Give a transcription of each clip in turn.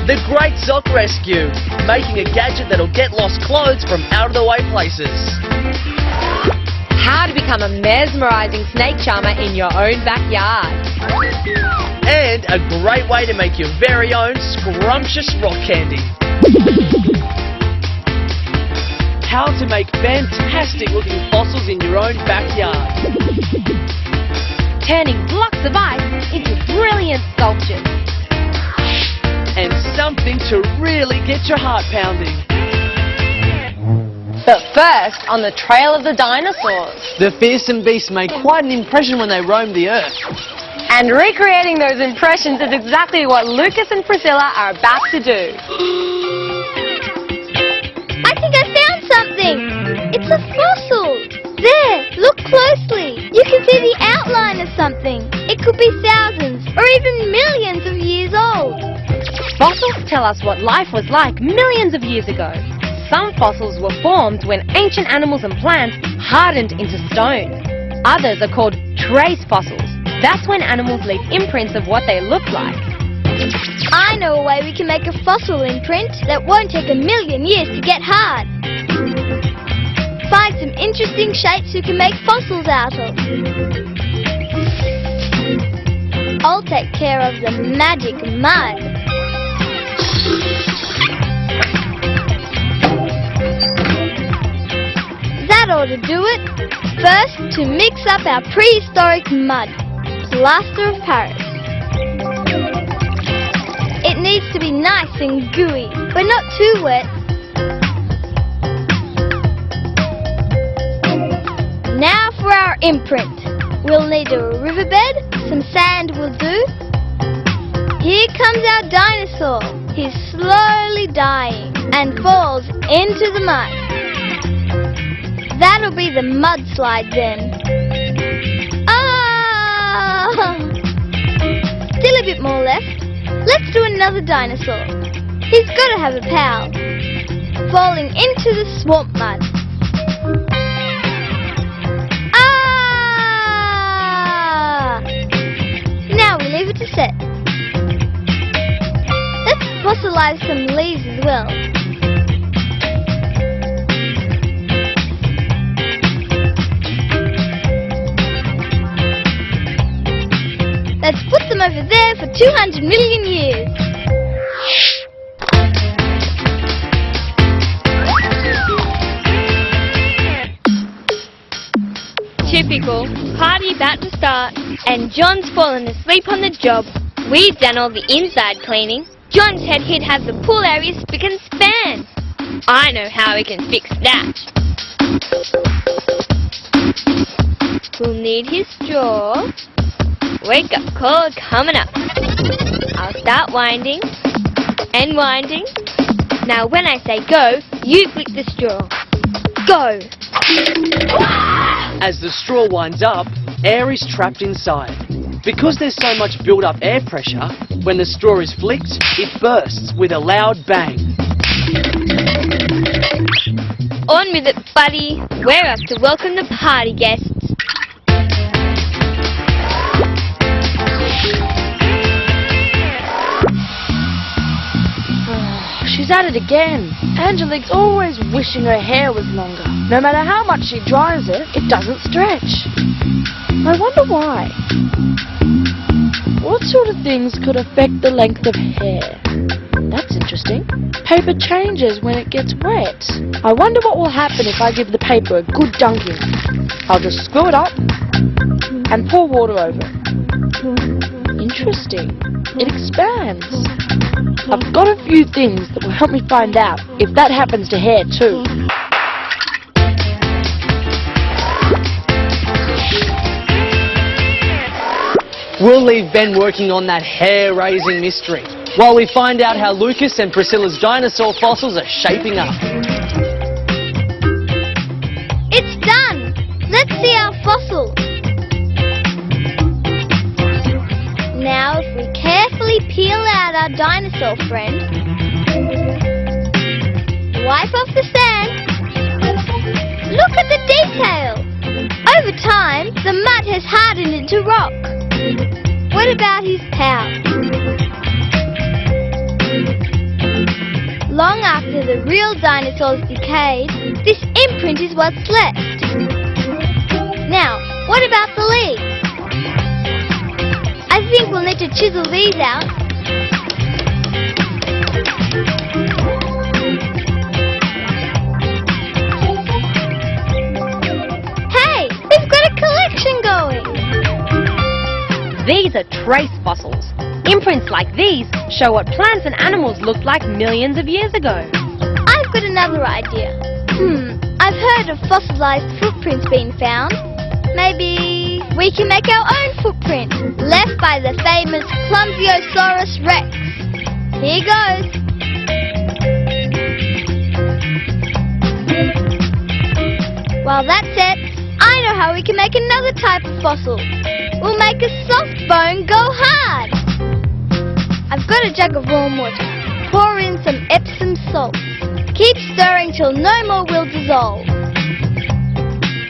The Great Sock Rescue, making a gadget that'll get lost clothes from out-of-the-way places. How to become a mesmerising snake charmer in your own backyard. And a great way to make your very own scrumptious rock candy. How to make fantastic looking fossils in your own backyard. Turning blocks of ice into brilliant sculptures. And something to really get your heart pounding. But first, on the trail of the dinosaurs. The fearsome beasts made quite an impression when they roamed the earth. And recreating those impressions is exactly what Lucas and Priscilla are about to do. I think I found something! It's a fossil! There, look closely. You can see the outline of something. It could be thousands or even millions of years old. Fossils tell us what life was like millions of years ago. Some fossils were formed when ancient animals and plants hardened into stone. Others are called trace fossils. That's when animals leave imprints of what they look like. I know a way we can make a fossil imprint that won't take a million years to get hard. Find some interesting shapes we can make fossils out of. I'll take care of the magic mud. That ought to do it. First, to mix up our prehistoric mud, plaster of Paris. It needs to be nice and gooey, but not too wet. Now for our imprint. We'll need a riverbed, some sand will do. Here comes our dinosaur. He's slowly dying and falls into the mud. That'll be the mudslide then. Ah! Still a bit more left. Let's do another dinosaur. He's got to have a pal. Falling into the swamp mud. Ah! Now we leave it to set. Let's fossilize some leaves as well. Let's put them over there for 200 million years. Typical. Party about to start, and John's fallen asleep on the job. We've done all the inside cleaning. John said he'd have the pool area spick and span. I know how we can fix that. We'll need his straw. Wake up call coming up. I'll start winding and winding. Now when I say go, you flick the straw. Go! As the straw winds up, air is trapped inside. Because there's so much built-up air pressure, when the straw is flicked, it bursts with a loud bang. On with it, buddy. We're off to welcome the party guests. She's at it again. Angelique's always wishing her hair was longer. No matter how much she dries it, it doesn't stretch. I wonder why. What sort of things could affect the length of hair? That's interesting. Paper changes when it gets wet. I wonder what will happen if I give the paper a good dunking. I'll just screw it up and pour water over it. Interesting. It expands. I've got a few things that will help me find out if that happens to hair too. We'll leave Ben working on that hair-raising mystery, while we find out how Lucas and Priscilla's dinosaur fossils are shaping up. It's done! Let's see our fossil. Now if we carefully peel out our dinosaur friend, wipe off the sand, look at the detail! Over time, the mud has hardened into rock. What about his pal? Long after the real dinosaurs decayed, this imprint is what's left. Now, what about the leaves? I think we'll need to chisel these out. Hey, we've got a collection going! These are trace fossils. Imprints like these show what plants and animals looked like millions of years ago. I've got another idea. I've heard of fossilized footprints being found. Maybe we can make our own footprint, left by the famous Clumpiosaurus rex. Here goes. While that sets, I know how we can make another type of fossil. We'll make a soft bone go hard. I've got a jug of warm water. Pour in some Epsom salts. Keep stirring till no more will dissolve.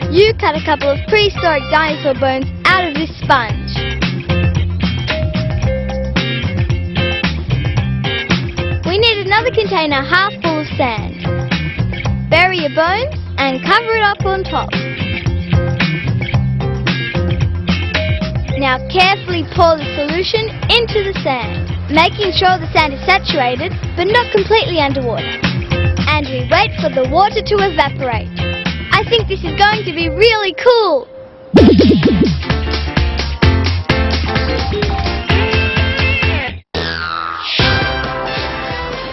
You cut a couple of prehistoric dinosaur bones out of this sponge. We need another container half full of sand. Bury your bones and cover it up on top. Now carefully pour the solution into the sand, making sure the sand is saturated but not completely underwater. And we wait for the water to evaporate. I think this is going to be really cool.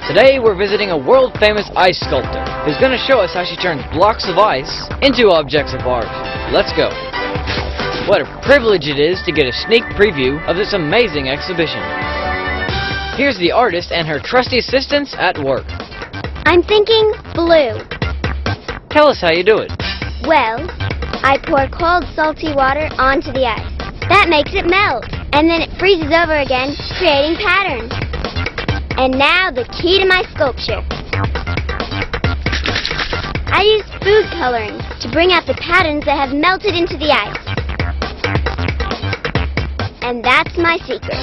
Today we're visiting a world-famous ice sculptor who's going to show us how she turns blocks of ice into objects of art. Let's go. What a privilege it is to get a sneak preview of this amazing exhibition. Here's the artist and her trusty assistants at work. I'm thinking blue. Tell us how you do it. Well, I pour cold salty water onto the ice. That makes it melt, and then it freezes over again, creating patterns. And now the key to my sculpture. I used food coloring to bring out the patterns that have melted into the ice. And that's my secret.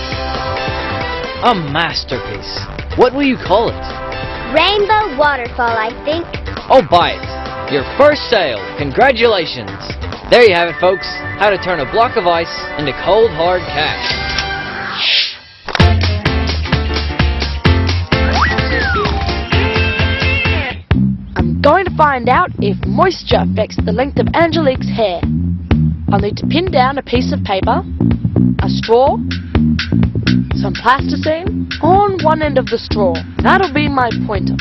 A masterpiece. What will you call it? Rainbow waterfall, I think. Oh, buy it. Your first sale. Congratulations. There you have it, folks. How to turn a block of ice into cold, hard cash. I'm going to find out if moisture affects the length of Angelique's hair. I'll need to pin down a piece of paper, a straw, some plasticine on one end of the straw. That'll be my pointer.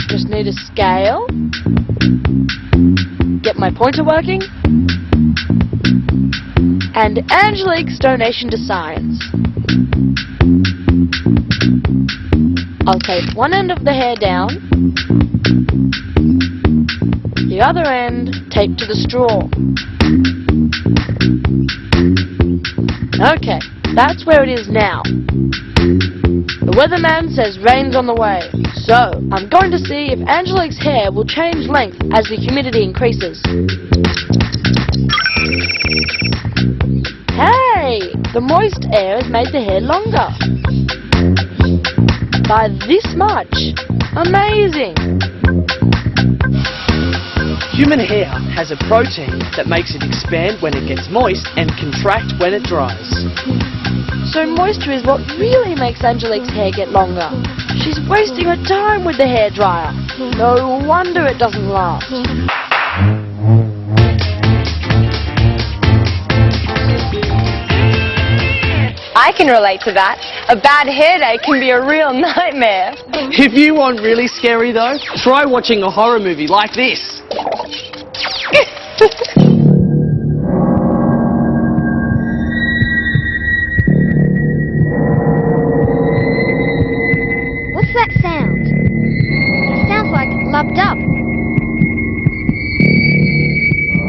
Just need a scale, get my pointer working, and Angelique's donation to science. I'll tape one end of the hair down, the other end taped to the straw. Okay, that's where it is now. The weatherman says rain's on the way, so I'm going to see if Angelique's hair will change length as the humidity increases. Hey, the moist air has made the hair longer. By this much. Amazing. Human hair has a protein that makes it expand when it gets moist and contract when it dries. So moisture is what really makes Angelique's hair get longer. She's wasting her time with the hairdryer. No wonder it doesn't last. I can relate to that. A bad hair day can be a real nightmare. If you want really scary though, try watching a horror movie like this. What's that sound? It sounds like lubbed up.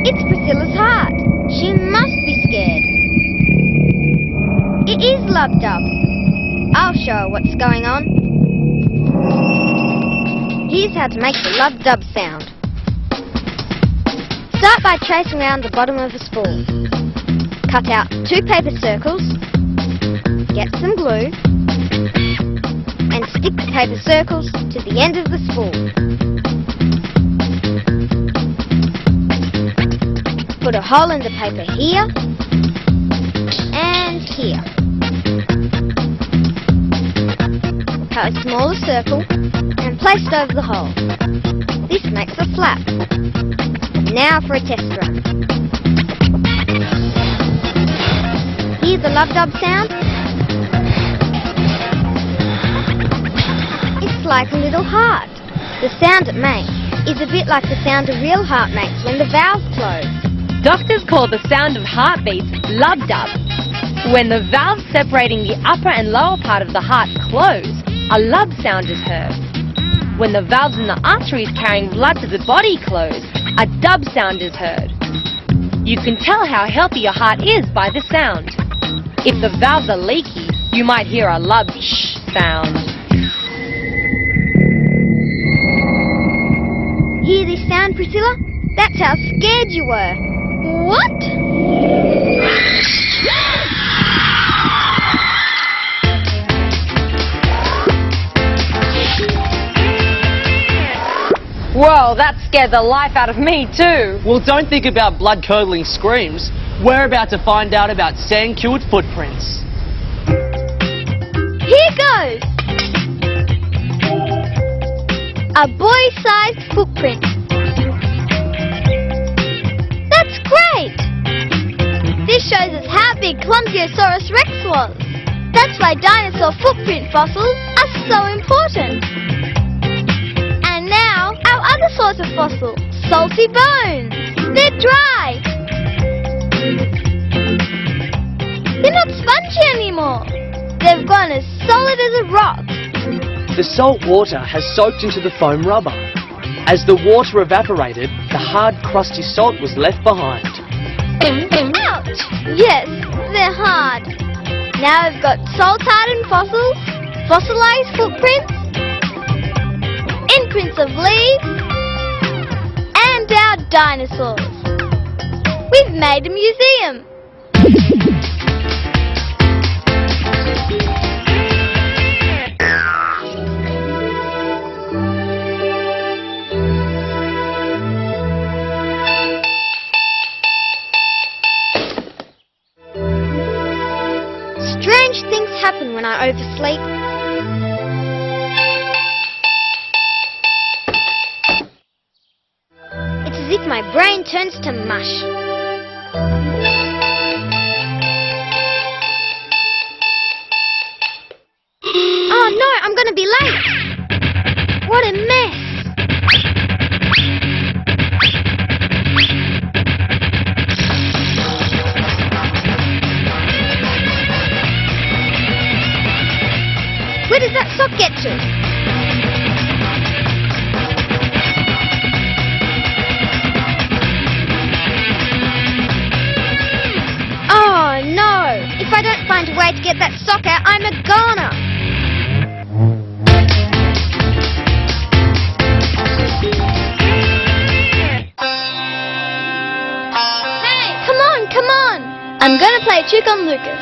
It's Priscilla's heart. She must be scared. It is lubbed up. I'll show her what's going on. Here's how to make the lubbed up sound. Start by tracing around the bottom of a spool. Cut out 2 paper circles. Get some glue. And stick the paper circles to the end of the spool. Put a hole in the paper here and here. Cut a smaller circle and place it over the hole. This makes a flap. Now for a test run. Hear the lub-dub sound? It's like a little heart. The sound it makes is a bit like the sound a real heart makes when the valves close. Doctors call the sound of heartbeats lub-dub. When the valves separating the upper and lower part of the heart close, a lub sound is heard. When the valves in the arteries carrying blood to the body close, a dub sound is heard. You can tell how healthy your heart is by the sound. If the valves are leaky, you might hear a lub shh sound. Hear this sound, Priscilla? That's how scared you were. What? Whoa, that scared the life out of me too. Well, don't think about blood-curdling screams. We're about to find out about sand-cured footprints. Here goes! A boy-sized footprint. That's great! This shows us how big Clumsiosaurus rex was. That's why dinosaur footprint fossils are so important. And now, our other sort of fossil, salty bones. They're dry. They're not spongy anymore. They've gone as solid as a rock. The salt water has soaked into the foam rubber. As the water evaporated, the hard, crusty salt was left behind. Ouch! Yes, they're hard. Now we've got salt-hardened fossils, fossilized footprints, imprints of leaves, and our dinosaurs. We've made a museum. Strange things happen when I oversleep. It's as if my brain turns to mush. Oh no, I'm gonna be late! What a mess! Where does that sock get to? Oh no! If I don't find a way to get that sock out, I'm a goner! Hey! Come on! I'm gonna play a trick on Lucas.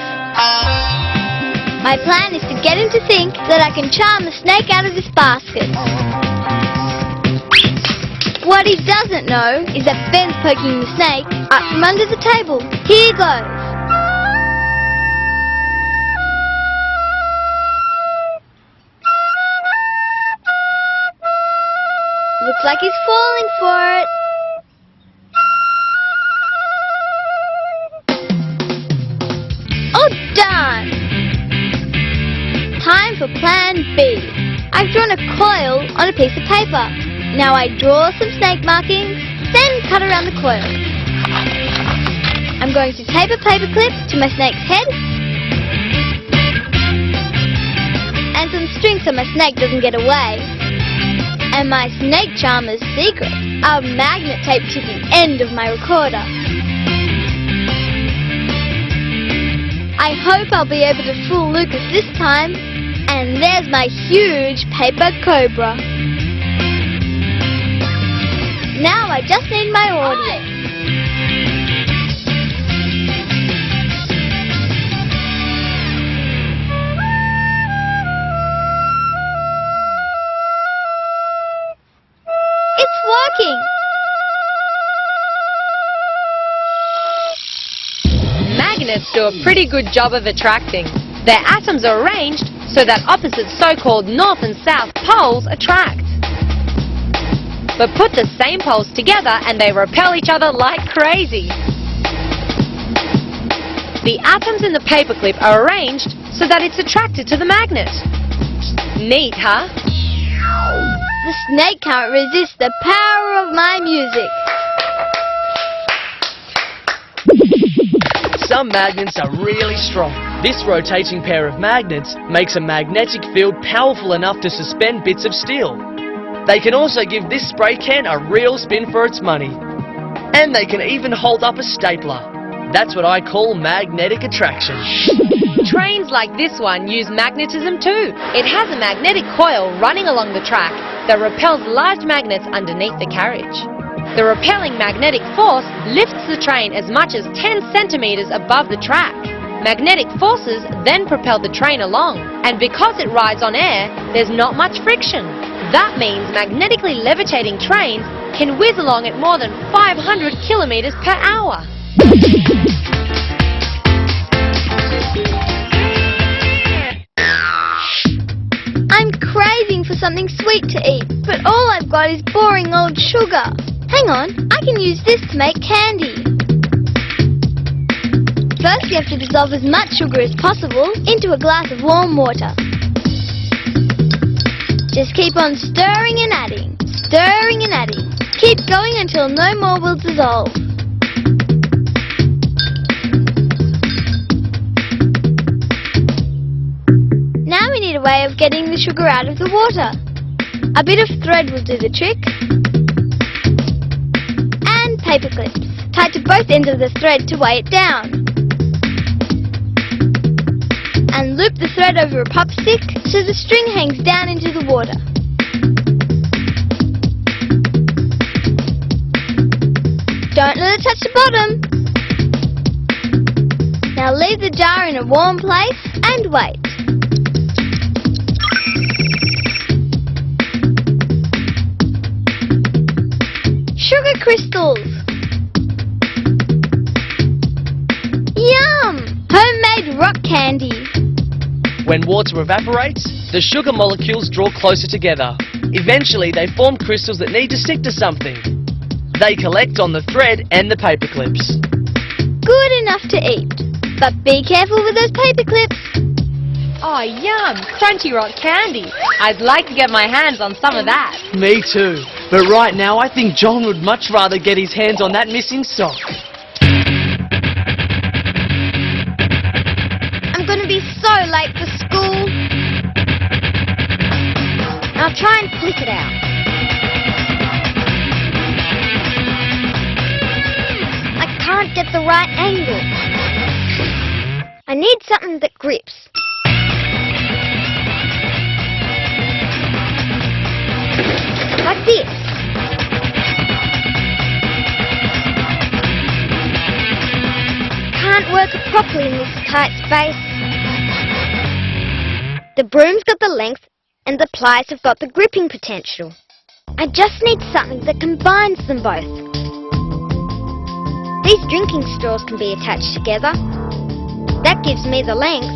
My plan is to get him to think that I can charm the snake out of this basket. What he doesn't know is that Ben's poking the snake up from under the table. Here goes. Looks like he's falling for it. Oh, darn! Time for plan B. I've drawn a coil on a piece of paper. Now I draw some snake markings, then cut around the coil. I'm going to tape a paper clip to my snake's head and some string so my snake doesn't get away. And my snake charmer's secret, a magnet taped to the end of my recorder. I hope I'll be able to fool Lucas this time. And there's my huge paper cobra. Now I just need my audience. do a pretty good job of attracting. Their atoms are arranged so that opposite so-called north and south poles attract. But put the same poles together and they repel each other like crazy. The atoms in the paperclip are arranged so that it's attracted to the magnet. Neat, huh? The snake can't resist the power of my music. Some magnets are really strong. This rotating pair of magnets makes a magnetic field powerful enough to suspend bits of steel. They can also give this spray can a real spin for its money. And they can even hold up a stapler. That's what I call magnetic attraction. Trains like this one use magnetism too. It has a magnetic coil running along the track that repels large magnets underneath the carriage. The repelling magnetic force lifts the train as much as 10 centimeters above the track. Magnetic forces then propel the train along, and because it rides on air, there's not much friction. That means magnetically levitating trains can whiz along at more than 500 kilometers per hour. I'm craving for something sweet to eat, but all I've got is boring old sugar. Hang on, I can use this to make candy. First you have to dissolve as much sugar as possible into a glass of warm water. Just keep on stirring and adding, stirring and adding. Keep going until no more will dissolve. Now we need a way of getting the sugar out of the water. A bit of thread will do the trick. And paper clips tied to both ends of the thread to weigh it down. And loop the thread over a pop stick so the string hangs down into the water. Don't let it touch the bottom. Now leave the jar in a warm place and wait. Sugar crystals! Yum! Homemade rock candy! When water evaporates, the sugar molecules draw closer together. Eventually they form crystals that need to stick to something. They collect on the thread and the paper clips. Good enough to eat, but be careful with those paper clips. Oh, yum! Crunchy rock candy. I'd like to get my hands on some of that. Me too. But right now I think John would much rather get his hands on that missing sock. I'm going to be so late for school. I'll try and flick it out. I can't get the right angle. I need something that grips. Like this. Can't work it properly in this tight space. The broom's got the length and the pliers have got the gripping potential. I just need something that combines them both. These drinking straws can be attached together. That gives me the length.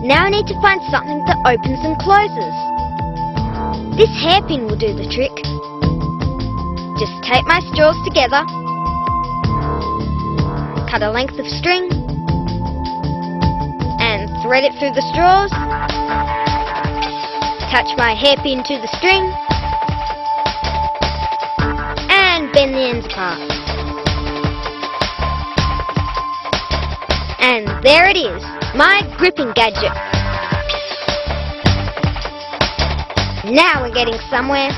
Now I need to find something that opens and closes. This hairpin will do the trick. Just tape my straws together, cut a length of string, and thread it through the straws, attach my hairpin to the string, and bend the ends apart. And there it is, my gripping gadget. Now we're getting somewhere.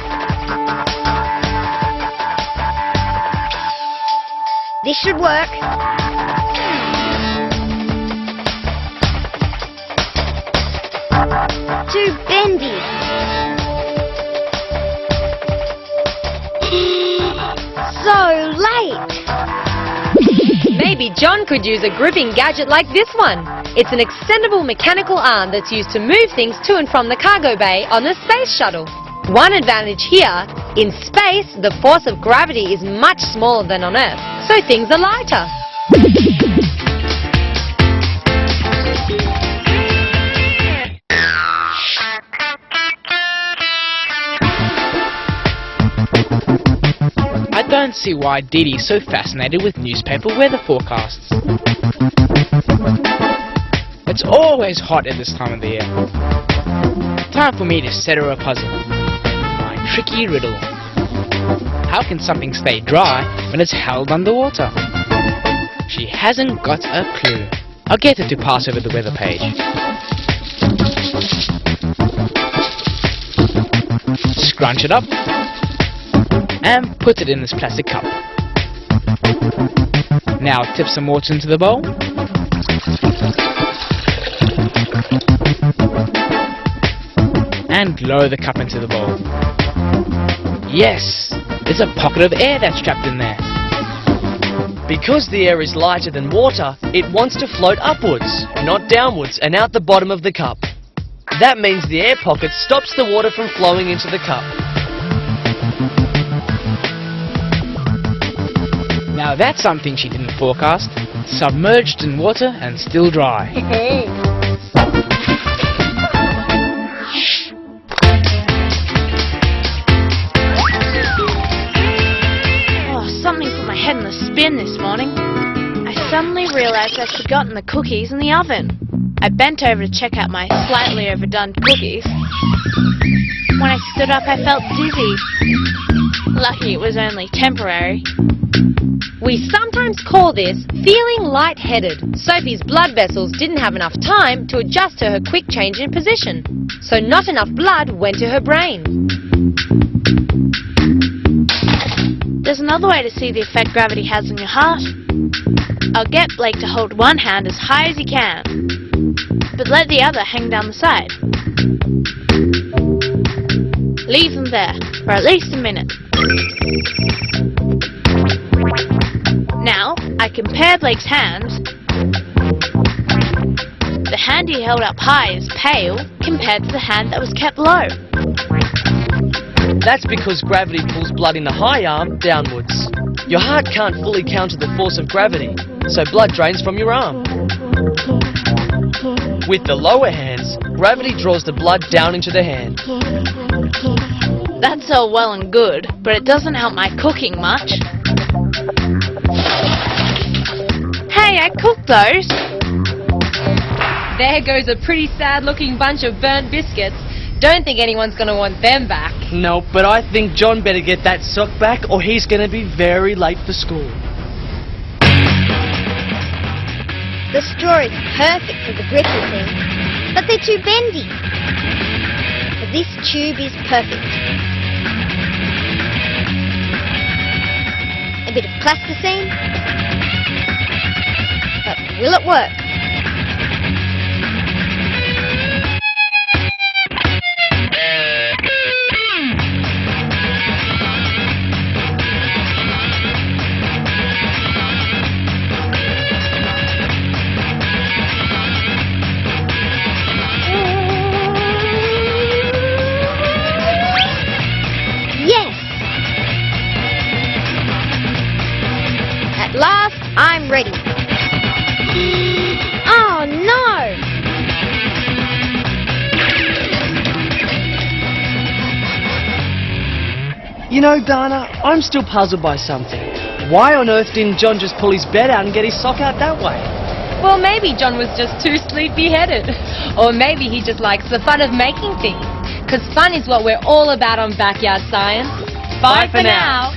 This should work. Too bendy. So late. Maybe John could use a gripping gadget like this one. It's an extendable mechanical arm that's used to move things to and from the cargo bay on the space shuttle. One advantage here, in space the force of gravity is much smaller than on Earth, so things are lighter. can't see why Dee Dee's so fascinated with newspaper weather forecasts. It's always hot at this time of the year. Time for me to set her a puzzle. My tricky riddle. How can something stay dry when it's held underwater? She hasn't got a clue. I'll get her to pass over the weather page. Scrunch it up and put it in this plastic cup. Now tip some water into the bowl. And lower the cup into the bowl. Yes! There's a pocket of air that's trapped in there. Because the air is lighter than water, it wants to float upwards, not downwards and out the bottom of the cup. That means the air pocket stops the water from flowing into the cup. Now that's something she didn't forecast. Submerged in water and still dry. Something put my head in a spin this morning. I suddenly realised I'd forgotten the cookies in the oven. I bent over to check out my slightly overdone cookies. When I stood up, I felt dizzy. Lucky it was only temporary. We sometimes call this feeling lightheaded. Sophie's blood vessels didn't have enough time to adjust to her quick change in position, so not enough blood went to her brain. There's another way to see the effect gravity has on your heart. I'll get Blake to hold one hand as high as he can, but let the other hang down the side. Leave them there for at least a minute. Now, I compare Blake's hands. The hand he held up high is pale compared to the hand that was kept low. That's because gravity pulls blood in the high arm downwards. Your heart can't fully counter the force of gravity, so blood drains from your arm. With the lower hands, gravity draws the blood down into the hand. That's all well and good, but it doesn't help my cooking much. Hey, I cooked those. There goes a pretty sad-looking bunch of burnt biscuits. Don't think anyone's going to want them back. No, but I think John better get that sock back or he's going to be very late for school. The straw is perfect for the brittle thing, but they're too bendy. But this tube is perfect. A bit of plasticine, but will it work? At last, I'm ready. Oh no! You know, Dana, I'm still puzzled by something. Why on earth didn't John just pull his bed out and get his sock out that way? Well, maybe John was just too sleepy-headed. Or maybe he just likes the fun of making things. Because fun is what we're all about on Backyard Science. Bye for now.